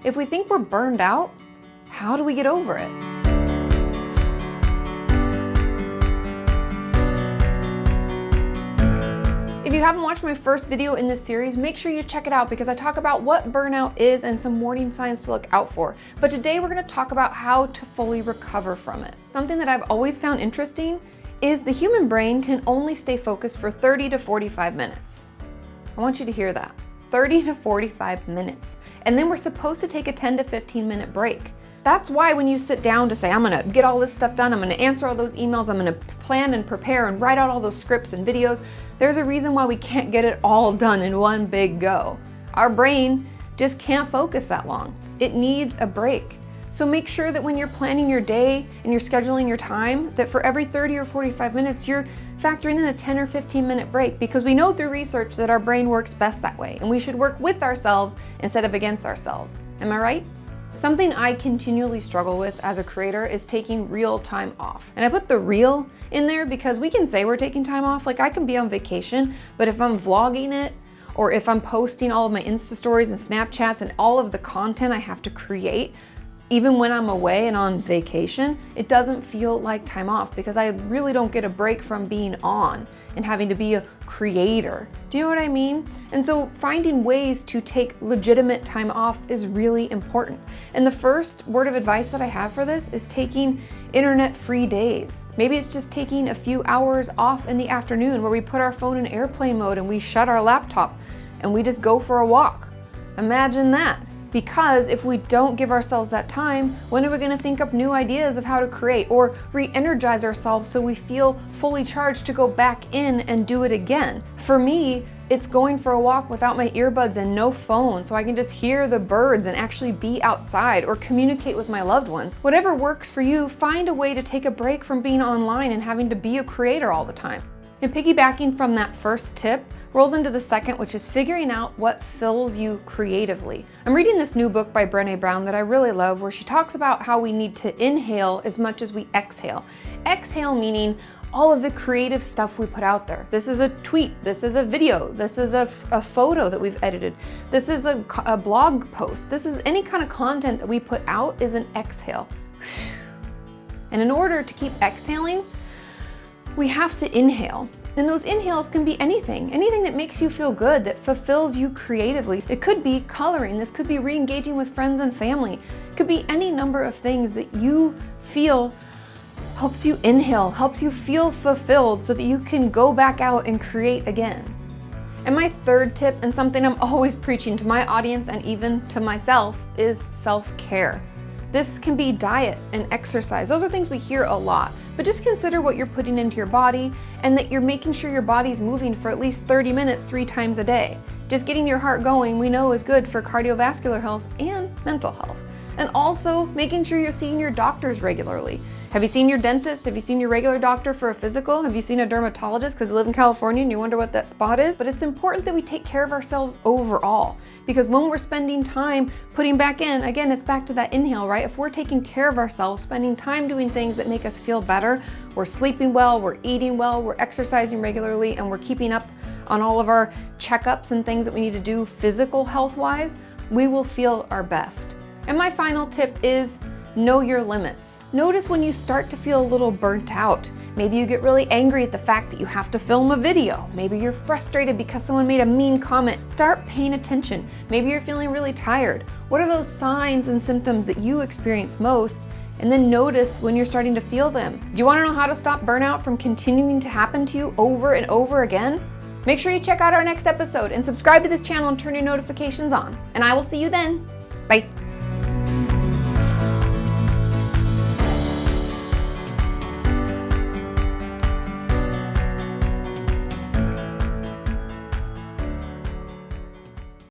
If we think we're burned out, how do we get over it? If you haven't watched my first video in this series, make sure you check it out because I talk about what burnout is and some warning signs to look out for. But today we're going to talk about how to fully recover from it. Something that I've always found interesting is the human brain can only stay focused for 30 to 45 minutes. I want you to hear that. 30 to 45 minutes. And then we're supposed to take a 10 to 15 minute break. That's why when you sit down to say, I'm gonna get all this stuff done, I'm gonna answer all those emails, I'm gonna plan and prepare and write out all those scripts and videos, there's a reason why we can't get it all done in one big go. Our brain just can't focus that long. It needs a break. So make sure that when you're planning your day and you're scheduling your time, that for every 30 or 45 minutes, you're factoring in a 10 or 15 minute break, because we know through research that our brain works best that way, and we should work with ourselves instead of against ourselves. Am I right? Something I continually struggle with as a creator is taking real time off. And I put the real in there because we can say we're taking time off, like I can be on vacation, but if I'm vlogging it, or if I'm posting all of my Insta stories and Snapchats and all of the content I have to create, even when I'm away and on vacation, it doesn't feel like time off because I really don't get a break from being on and having to be a creator. Do you know what I mean? And so finding ways to take legitimate time off is really important. And the first word of advice that I have for this is taking internet-free days. Maybe it's just taking a few hours off in the afternoon where we put our phone in airplane mode and we shut our laptop and we just go for a walk. Imagine that. Because if we don't give ourselves that time, when are we going to think up new ideas of how to create or re-energize ourselves so we feel fully charged to go back in and do it again? For me, it's going for a walk without my earbuds and no phone so I can just hear the birds and actually be outside or communicate with my loved ones. Whatever works for you, find a way to take a break from being online and having to be a creator all the time. And piggybacking from that first tip rolls into the second, which is figuring out what fills you creatively. I'm reading this new book by Brené Brown that I really love, where she talks about how we need to inhale as much as we exhale. Exhale meaning all of the creative stuff we put out there. This is a tweet, this is a video, this is a photo that we've edited, this is a blog post, this is any kind of content that we put out is an exhale. And in order to keep exhaling, we have to inhale. And those inhales can be anything that makes you feel good, that fulfills you creatively. It could be coloring, this could be re-engaging with friends and family. It could be any number of things that you feel helps you inhale, helps you feel fulfilled so that you can go back out and create again. And my third tip, and something I'm always preaching to my audience and even to myself, is self-care. This can be diet and exercise. Those are things we hear a lot, but just consider what you're putting into your body and that you're making sure your body's moving for at least 30 minutes 3 times a day. Just getting your heart going, we know, is good for cardiovascular health and mental health. And also making sure you're seeing your doctors regularly. Have you seen your dentist? Have you seen your regular doctor for a physical? Have you seen a dermatologist because you live in California and you wonder what that spot is? But it's important that we take care of ourselves overall, because when we're spending time putting back in, again, it's back to that inhale, right? If we're taking care of ourselves, spending time doing things that make us feel better, we're sleeping well, we're eating well, we're exercising regularly, and we're keeping up on all of our checkups and things that we need to do physical health-wise, we will feel our best. And my final tip is know your limits. Notice when you start to feel a little burnt out. Maybe you get really angry at the fact that you have to film a video. Maybe you're frustrated because someone made a mean comment. Start paying attention. Maybe you're feeling really tired. What are those signs and symptoms that you experience most? And then notice when you're starting to feel them. Do you want to know how to stop burnout from continuing to happen to you over and over again? Make sure you check out our next episode and subscribe to this channel and turn your notifications on. And I will see you then. Bye.